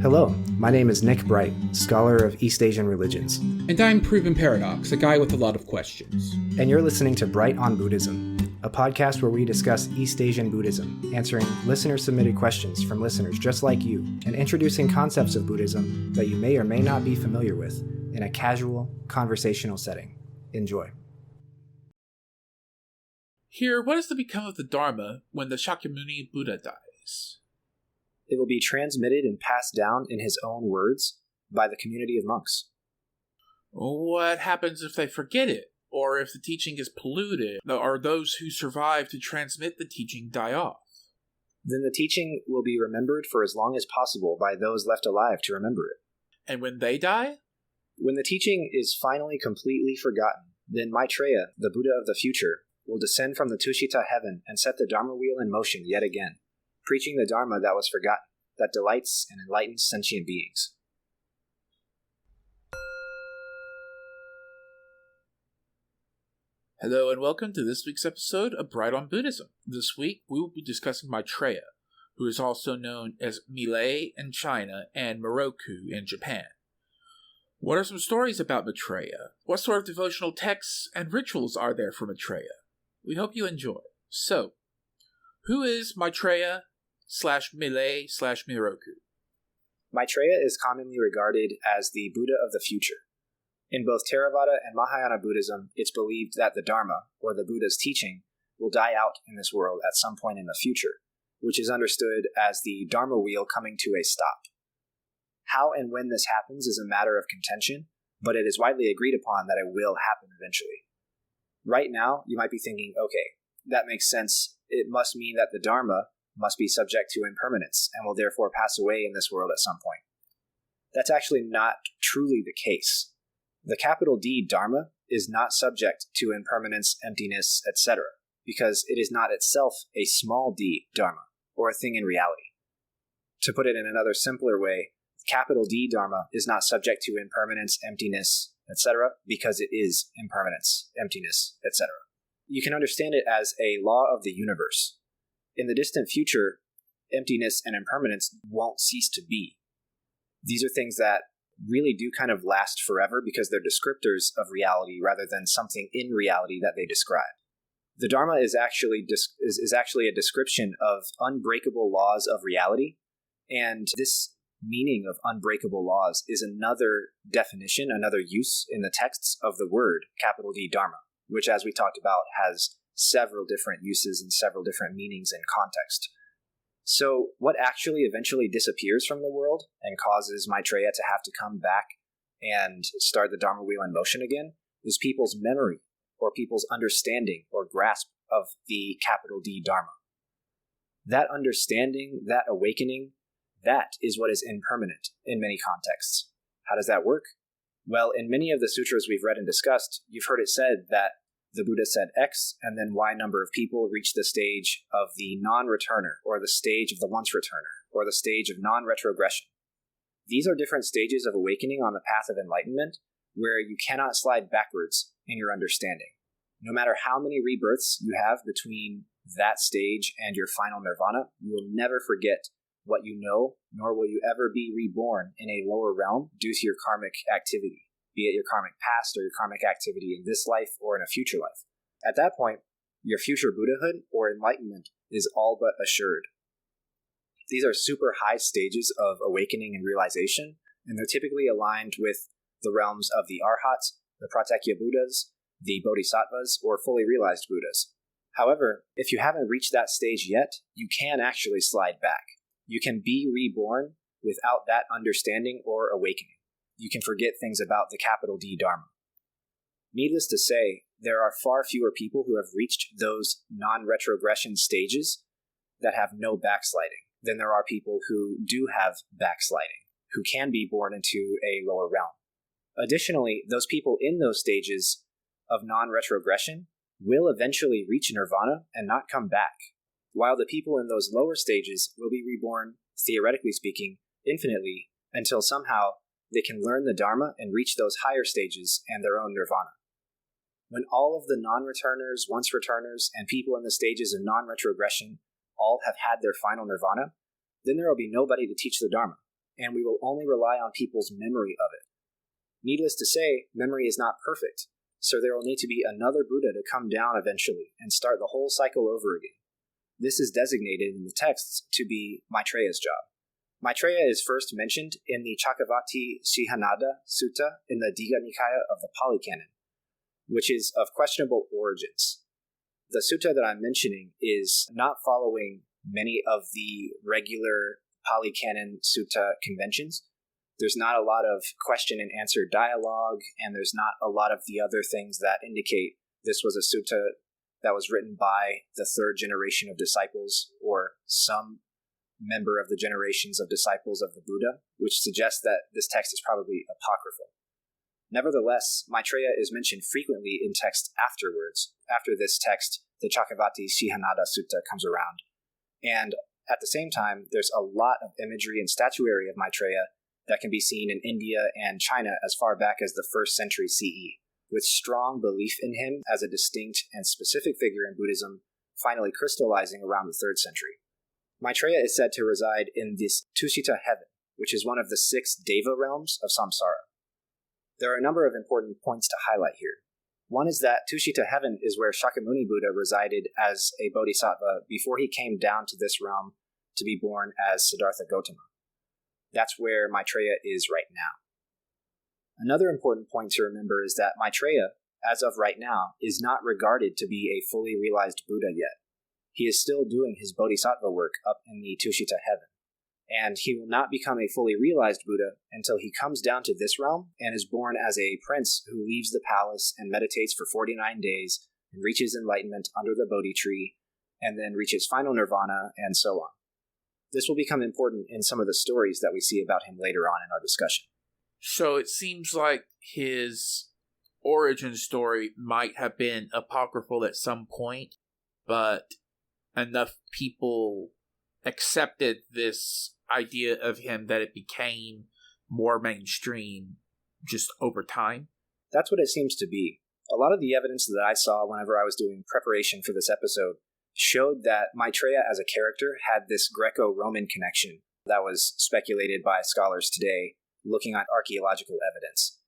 Hello, my name is Nick Bright, scholar of East Asian religions. And I'm Proven Paradox, a guy with a lot of questions. And you're listening to Bright on Buddhism, a podcast where we discuss East Asian Buddhism, answering listener-submitted questions from listeners just like you, and introducing concepts of Buddhism that you may or may not be familiar with in a casual, conversational setting. Enjoy. Here, what is to become of the Dharma when the Shakyamuni Buddha dies? It will be transmitted and passed down in his own words by the community of monks. What happens if they forget it? Or if the teaching is polluted? Or those who survive to transmit the teaching die off? Then the teaching will be remembered for as long as possible by those left alive to remember it. And when they die? When the teaching is finally completely forgotten, then Maitreya, the Buddha of the future, will descend from the Tushita heaven and set the Dharma wheel in motion yet again, preaching the Dharma that was forgotten, that delights and enlightens sentient beings. Hello and welcome to this week's episode of Bright on Buddhism. This week we will be discussing Maitreya, who is also known as Milei in China and Miroku in Japan. What are some stories about Maitreya? What sort of devotional texts and rituals are there for Maitreya? We hope you enjoy. So, who is Maitreya /Milei /Miroku? Maitreya is commonly regarded as the Buddha of the future. In both Theravada and Mahayana Buddhism, it's believed that the Dharma, or the Buddha's teaching, will die out in this world at some point in the future, which is understood as the Dharma wheel coming to a stop. How and when this happens is a matter of contention, but it is widely agreed upon that it will happen eventually. Right now, you might be thinking, okay, that makes sense. It must mean that the Dharma must be subject to impermanence and will therefore pass away in this world at some point. That's actually not truly the case. The capital D Dharma is not subject to impermanence, emptiness, etc., because it is not itself a small d Dharma, or a thing in reality. To put it in another simpler way, capital D Dharma is not subject to impermanence, emptiness, etc., because it is impermanence, emptiness, etc. You can understand it as a law of the universe. In the distant future, emptiness and impermanence won't cease to be. These are things that really do kind of last forever because they're descriptors of reality rather than something in reality that they describe. The Dharma is actually a description of unbreakable laws of reality, and this meaning of unbreakable laws is another definition, another use in the texts of the word capital D Dharma, which, as we talked about, has several different uses and several different meanings in context. So what actually eventually disappears from the world and causes Maitreya to have to come back and start the Dharma wheel in motion again is people's memory or people's understanding or grasp of the capital D Dharma. That understanding, that awakening, that is what is impermanent in many contexts. How does that work? Well, in many of the sutras we've read and discussed, you've heard it said that the Buddha said X, and then Y number of people reached the stage of the non-returner, or the stage of the once-returner, or the stage of non-retrogression. These are different stages of awakening on the path of enlightenment, where you cannot slide backwards in your understanding. No matter how many rebirths you have between that stage and your final nirvana, you will never forget what you know, nor will you ever be reborn in a lower realm due to your karmic activity, be it your karmic past or your karmic activity in this life or in a future life. At that point, your future Buddhahood or enlightenment is all but assured. These are super high stages of awakening and realization, and they're typically aligned with the realms of the Arhats, the Pratyekya Buddhas, the Bodhisattvas, or fully realized Buddhas. However, if you haven't reached that stage yet, you can actually slide back. You can be reborn without that understanding or awakening. You can forget things about the capital D Dharma. Needless to say, there are far fewer people who have reached those non-retrogression stages that have no backsliding than there are people who do have backsliding, who can be born into a lower realm. Additionally, those people in those stages of non-retrogression will eventually reach nirvana and not come back, while the people in those lower stages will be reborn, theoretically speaking, infinitely, until somehow they can learn the Dharma and reach those higher stages and their own nirvana. When all of the non-returners, once-returners, and people in the stages of non-retrogression all have had their final nirvana, then there will be nobody to teach the Dharma, and we will only rely on people's memory of it. Needless to say, memory is not perfect, so there will need to be another Buddha to come down eventually and start the whole cycle over again. This is designated in the texts to be Maitreya's job. Maitreya is first mentioned in the Chakravarti Sihanada Sutta in the Digha Nikaya of the Pali Canon, which is of questionable origins. The sutta that I'm mentioning is not following many of the regular Pali Canon sutta conventions. There's not a lot of question and answer dialogue, and there's not a lot of the other things that indicate this was a sutta that was written by the third generation of disciples or some member of the generations of disciples of the Buddha, which suggests that this text is probably apocryphal. Nevertheless, Maitreya is mentioned frequently in text afterwards. After this text, the Chakravarti Sihanada Sutta comes around. And at the same time, there's a lot of imagery and statuary of Maitreya that can be seen in India and China as far back as the 1st century CE, with strong belief in him as a distinct and specific figure in Buddhism, finally crystallizing around the 3rd century. Maitreya is said to reside in this Tushita heaven, which is one of the 6 Deva realms of samsara. There are a number of important points to highlight here. One is that Tushita heaven is where Shakyamuni Buddha resided as a bodhisattva before he came down to this realm to be born as Siddhartha Gautama. That's where Maitreya is right now. Another important point to remember is that Maitreya, as of right now, is not regarded to be a fully realized Buddha yet. He is still doing his bodhisattva work up in the Tushita heaven, and he will not become a fully realized Buddha until he comes down to this realm and is born as a prince who leaves the palace and meditates for 49 days and reaches enlightenment under the Bodhi tree, and then reaches final nirvana, and so on. This will become important in some of the stories that we see about him later on in our discussion. So it seems like his origin story might have been apocryphal at some point, but enough people accepted this idea of him that it became more mainstream just over time. That's what it seems to be. A lot of the evidence that I saw whenever I was doing preparation for this episode showed that Maitreya as a character had this Greco-Roman connection that was speculated by scholars today looking at archaeological evidence.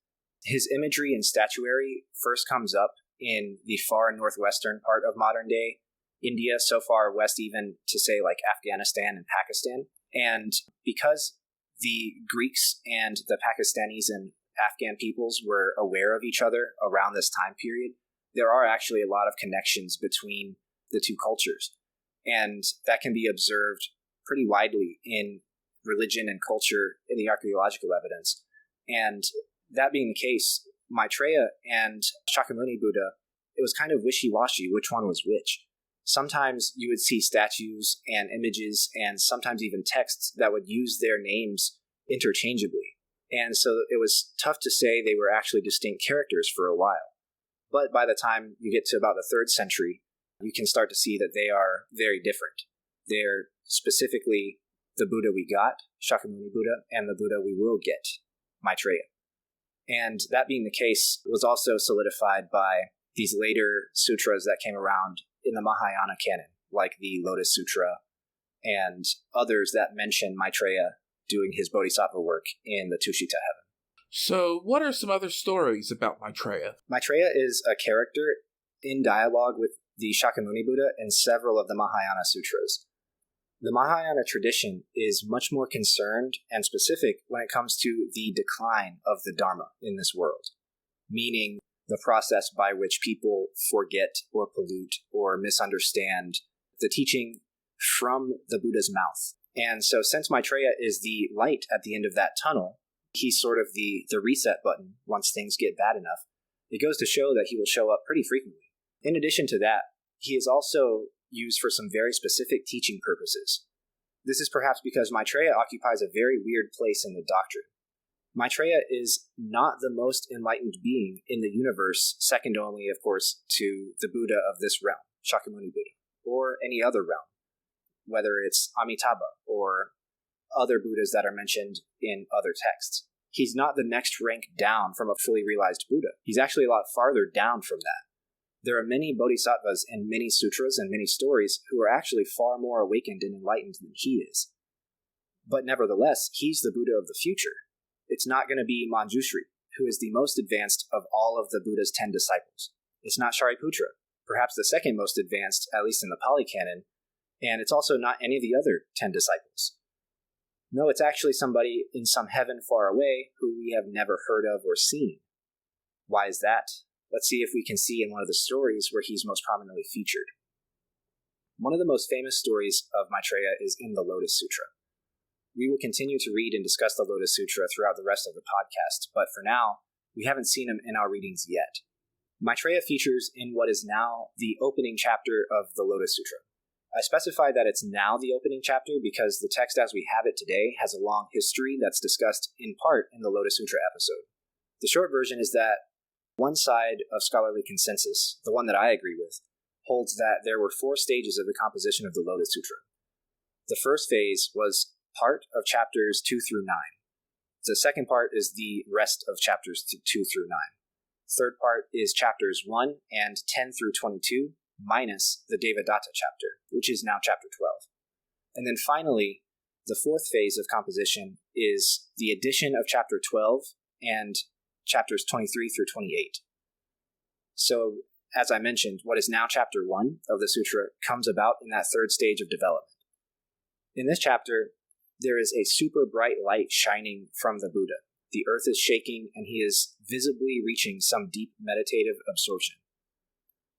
His imagery and statuary first comes up in the far northwestern part of modern-day India, so far west even to say like Afghanistan and Pakistan. And because the Greeks and the Pakistanis and Afghan peoples were aware of each other around this time period, there are actually a lot of connections between the two cultures. And that can be observed pretty widely in religion and culture in the archaeological evidence. And that being the case, Maitreya and Shakyamuni Buddha, it was kind of wishy-washy which one was which. Sometimes you would see statues and images and sometimes even texts that would use their names interchangeably. And so it was tough to say they were actually distinct characters for a while. But by the time you get to about the 3rd century, you can start to see that they are very different. They're specifically the Buddha we got, Shakyamuni Buddha, and the Buddha we will get, Maitreya. And that being the case was also solidified by these later sutras that came around in the Mahayana canon, like the Lotus Sutra and others that mention Maitreya doing his bodhisattva work in the Tushita heaven. So what are some other stories about Maitreya? Maitreya is a character in dialogue with the Shakyamuni Buddha in several of the Mahayana sutras. The Mahayana tradition is much more concerned and specific when it comes to the decline of the Dharma in this world, meaning the process by which people forget or pollute or misunderstand the teaching from the Buddha's mouth. And so since Maitreya is the light at the end of that tunnel, he's sort of the reset button once things get bad enough. It goes to show that he will show up pretty frequently. In addition to that, he is also used for some very specific teaching purposes. This is perhaps because Maitreya occupies a very weird place in the doctrine. Maitreya is not the most enlightened being in the universe, second only, of course, to the Buddha of this realm, Shakyamuni Buddha, or any other realm, whether it's Amitabha or other Buddhas that are mentioned in other texts. He's not the next rank down from a fully realized Buddha. He's actually a lot farther down from that. There are many bodhisattvas and many sutras and many stories who are actually far more awakened and enlightened than he is. But nevertheless, he's the Buddha of the future. It's not going to be Manjushri, who is the most advanced of all of the Buddha's 10 disciples. It's not Shariputra, perhaps the second most advanced, at least in the Pali Canon, and it's also not any of the other 10 disciples. No, it's actually somebody in some heaven far away who we have never heard of or seen. Why is that? Let's see if we can see in one of the stories where he's most prominently featured. One of the most famous stories of Maitreya is in the Lotus Sutra. We will continue to read and discuss the Lotus Sutra throughout the rest of the podcast, but for now, we haven't seen him in our readings yet. Maitreya features in what is now the opening chapter of the Lotus Sutra. I specify that it's now the opening chapter because the text as we have it today has a long history that's discussed in part in the Lotus Sutra episode. The short version is that one side of scholarly consensus, the one that I agree with, holds that there were 4 stages of the composition of the Lotus Sutra. The first phase was part of chapters 2 through 9. The second part is the rest of chapters 2 through 9. Third part is chapters 1 and 10 through 22, minus the Devadatta chapter, which is now chapter 12. And then finally, the fourth phase of composition is the addition of chapter 12 and chapters 23 through 28. So, as I mentioned, what is now chapter 1 of the sutra comes about in that third stage of development. In this chapter, there is a super bright light shining from the Buddha. The earth is shaking, and he is visibly reaching some deep meditative absorption.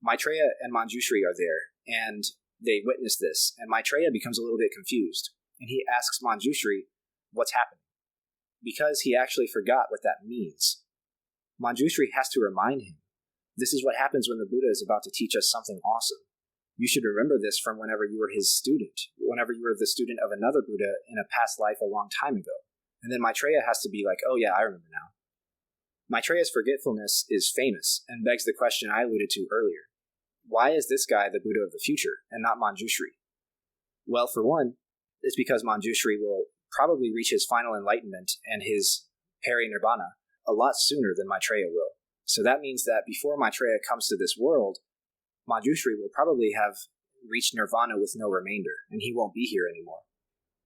Maitreya and Manjushri are there, and they witness this, and Maitreya becomes a little bit confused, and he asks Manjushri what's happening, because he actually forgot what that means. Manjushri has to remind him, this is what happens when the Buddha is about to teach us something awesome. You should remember this from whenever you were his student, whenever you were the student of another Buddha in a past life a long time ago. And then Maitreya has to be like, oh yeah, I remember now. Maitreya's forgetfulness is famous and begs the question I alluded to earlier. Why is this guy the Buddha of the future and not Manjushri? Well, for one, it's because Manjushri will probably reach his final enlightenment and his peri-nirvana a lot sooner than Maitreya will. So that means that before Maitreya comes to this world, Manjushri will probably have reached nirvana with no remainder, and he won't be here anymore.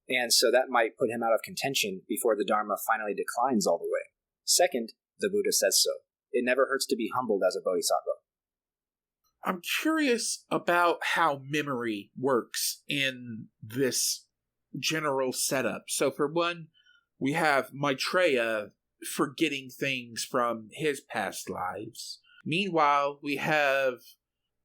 And so that might put him out of contention before the Dharma finally declines all the way. Second, the Buddha says so. It never hurts to be humbled as a bodhisattva. I'm curious about how memory works in this general setup. So for one, we have Maitreya forgetting things from his past lives. Meanwhile, we have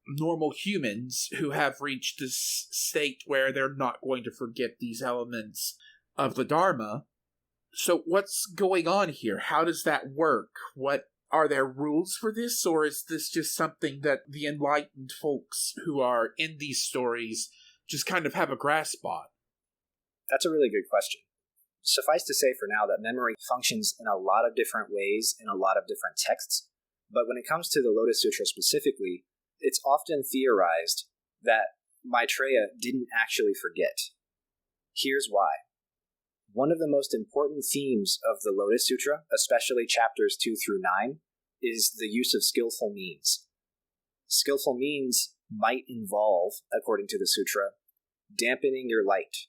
normal humans who have reached this state where they're not going to forget these elements of the Dharma. So what's going on here? How does that work? Are there rules for this, or is this just something that the enlightened folks who are in these stories just kind of have a grasp on? That's a really good question. Suffice to say for now that memory functions in a lot of different ways in a lot of different texts, but when it comes to the Lotus Sutra specifically, it's often theorized that Maitreya didn't actually forget. Here's why. One of the most important themes of the Lotus Sutra, especially chapters 2 through 9, is the use of skillful means. Skillful means might involve, according to the sutra, dampening your light.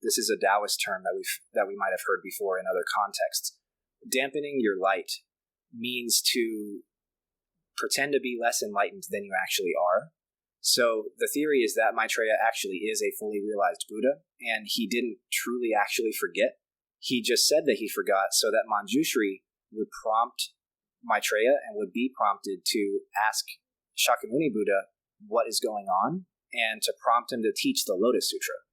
This is a Taoist term that we might have heard before in other contexts. Dampening your light means to pretend to be less enlightened than you actually are. So the theory is that Maitreya actually is a fully realized Buddha, and he didn't truly actually forget. He just said that he forgot so that Manjushri would prompt Maitreya and would be prompted to ask Shakyamuni Buddha what is going on and to prompt him to teach the Lotus Sutra.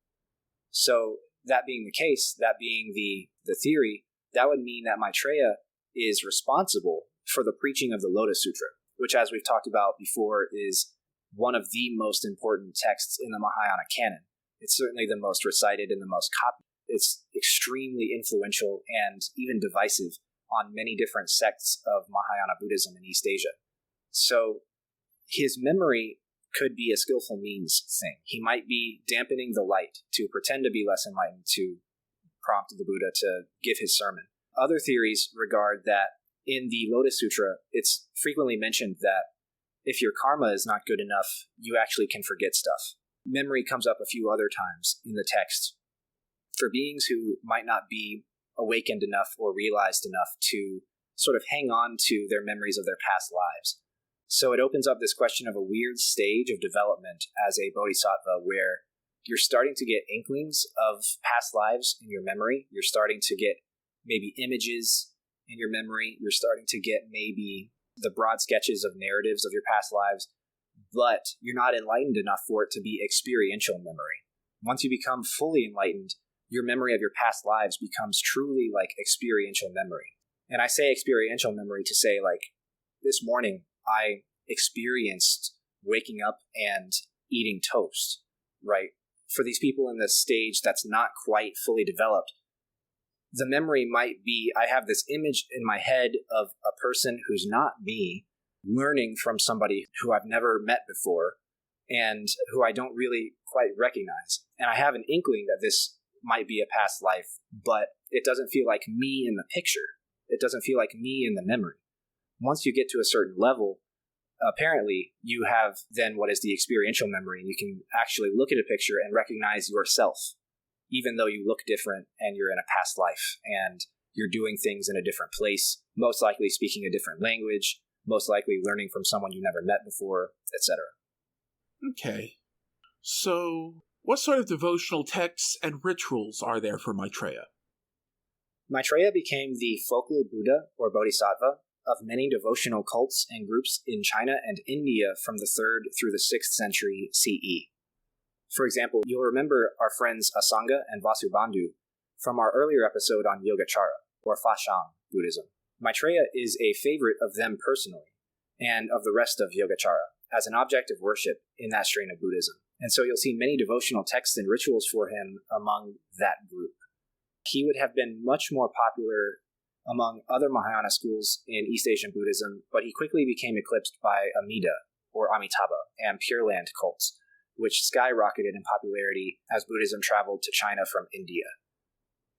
So that being the case, that being the theory, that would mean that Maitreya is responsible for the preaching of the Lotus Sutra, which, as we've talked about before, is one of the most important texts in the Mahayana canon. It's certainly the most recited and the most copied. It's extremely influential and even divisive on many different sects of Mahayana Buddhism in East Asia. So his memory could be a skillful means thing. He might be dampening the light to pretend to be less enlightened to prompt the Buddha to give his sermon. Other theories regard that in the Lotus Sutra, it's frequently mentioned that if your karma is not good enough, you actually can forget stuff. Memory comes up a few other times in the text. for beings who might not be awakened enough or realized enough to sort of hang on to their memories of their past lives. So it opens up this question of a weird stage of development as a bodhisattva where you're starting to get inklings of past lives in your memory. You're starting to get maybe images in your memory. You're starting to get maybe the broad sketches of narratives of your past lives, but you're not enlightened enough for it to be experiential memory. Once you become fully enlightened, your memory of your past lives becomes truly like experiential memory. And I say experiential memory to say, like, this morning I experienced waking up and eating toast, right? For these people in this stage that's not quite fully developed, the memory might be, I have this image in my head of a person who's not me, learning from somebody who I've never met before and who I don't really quite recognize. And I have an inkling that this might be a past life, but it doesn't feel like me in the picture. It doesn't feel like me in the memory. Once you get to a certain level, apparently you have then what is the experiential memory, and you can actually look at a picture and recognize yourself, even though you look different and you're in a past life and you're doing things in a different place, most likely speaking a different language, most likely learning from someone you never met before, etc. Okay. So, what sort of devotional texts and rituals are there for Maitreya? Maitreya became the focal Buddha or Bodhisattva of many devotional cults and groups in China and India from the 3rd through the 6th century CE. For example, you'll remember our friends Asanga and Vasubandhu from our earlier episode on Yogacara, or Fashang Buddhism. Maitreya is a favorite of them personally, and of the rest of Yogacara, as an object of worship in that strain of Buddhism. And so you'll see many devotional texts and rituals for him among that group. He would have been much more popular among other Mahayana schools in East Asian Buddhism, but he quickly became eclipsed by Amida, or Amitabha, and Pure Land cults, which skyrocketed in popularity as Buddhism traveled to China from India.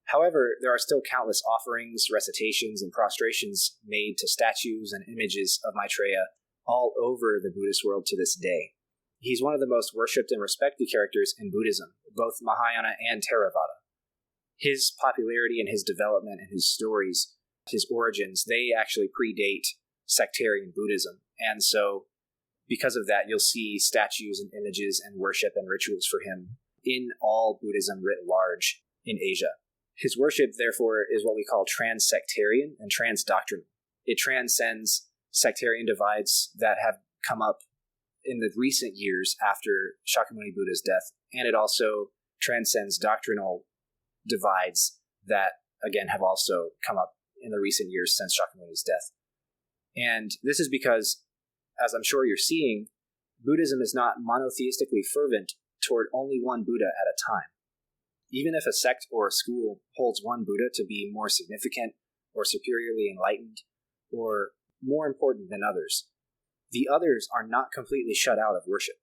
However, there are still countless offerings, recitations, and prostrations made to statues and images of Maitreya all over the Buddhist world to this day. He's one of the most worshipped and respected characters in Buddhism, both Mahayana and Theravada. His popularity and his development and his stories, his origins, they actually predate sectarian Buddhism. And so, because of that, you'll see statues and images and worship and rituals for him in all Buddhism writ large in Asia. His worship, therefore, is what we call trans-sectarian and trans-doctrinal. It transcends sectarian divides that have come up in the recent years after Shakyamuni Buddha's death, and it also transcends doctrinal divides that, again, have also come up in the recent years since Shakyamuni's death. And this is because, as I'm sure you're seeing, Buddhism is not monotheistically fervent toward only one Buddha at a time. Even if a sect or a school holds one Buddha to be more significant or superiorly enlightened or more important than others, the others are not completely shut out of worship.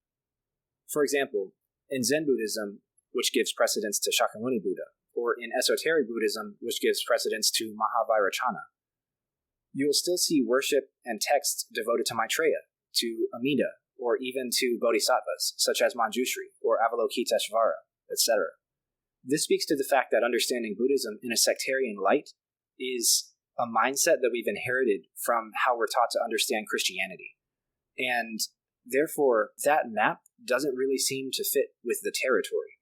For example, in Zen Buddhism, which gives precedence to Shakyamuni Buddha, or in Esoteric Buddhism, which gives precedence to Mahavairocana, you will still see worship and texts devoted to Maitreya, to Amida, or even to bodhisattvas, such as Manjushri or Avalokiteshvara, etc. This speaks to the fact that understanding Buddhism in a sectarian light is a mindset that we've inherited from how we're taught to understand Christianity. And therefore, that map doesn't really seem to fit with the territory.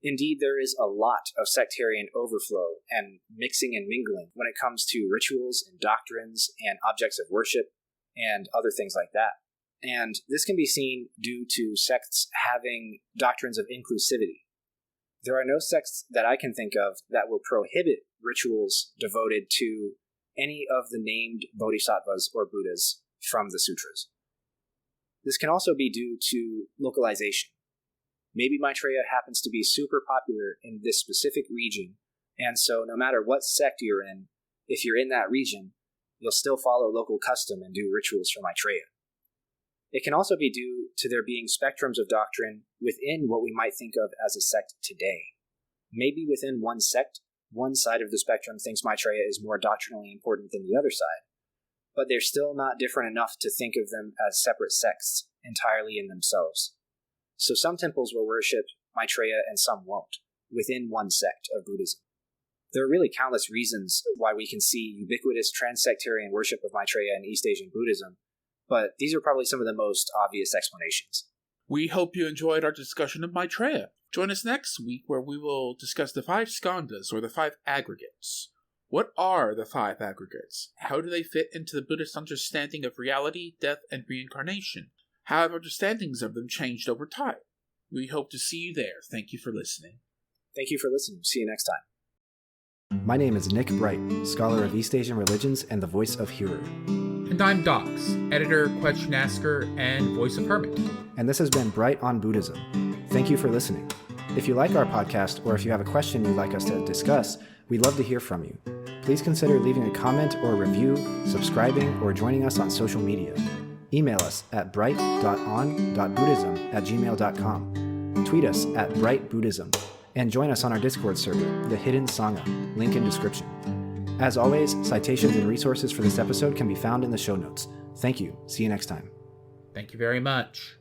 Indeed, there is a lot of sectarian overflow and mixing and mingling when it comes to rituals and doctrines and objects of worship and other things like that. And this can be seen due to sects having doctrines of inclusivity. There are no sects that I can think of that will prohibit rituals devoted to any of the named bodhisattvas or Buddhas from the sutras. This can also be due to localization. Maybe Maitreya happens to be super popular in this specific region, and so no matter what sect you're in, if you're in that region, you'll still follow local custom and do rituals for Maitreya. It can also be due to there being spectrums of doctrine within what we might think of as a sect today. Maybe within one sect, one side of the spectrum thinks Maitreya is more doctrinally important than the other side, but they're still not different enough to think of them as separate sects entirely in themselves. So some temples will worship Maitreya and some won't. within one sect of Buddhism. There are really countless reasons why we can see ubiquitous trans-sectarian worship of Maitreya in East Asian Buddhism, but these are probably some of the most obvious explanations. We hope you enjoyed our discussion of Maitreya. Join us next week where we will discuss the 5 skandhas, or the 5 aggregates. What are the 5 aggregates? How do they fit into the Buddhist understanding of reality, death, and reincarnation? How have understandings of them changed over time? We hope to see you there. Thank you for listening. Thank you for listening. See you next time. My name is Nick Bright, scholar of East Asian religions and the voice of Hearer. And I'm Docs, editor, question asker, and voice of Hermit. And this has been Bright on Buddhism. Thank you for listening. If you like our podcast, or if you have a question you'd like us to discuss, we'd love to hear from you. Please consider leaving a comment or review, subscribing, or joining us on social media. Email us at bright.on.buddhism@gmail.com. Tweet us at brightbuddhism. And join us on our Discord server, the Hidden Sangha, link in description. As always, citations and resources for this episode can be found in the show notes. Thank you. See you next time. Thank you very much.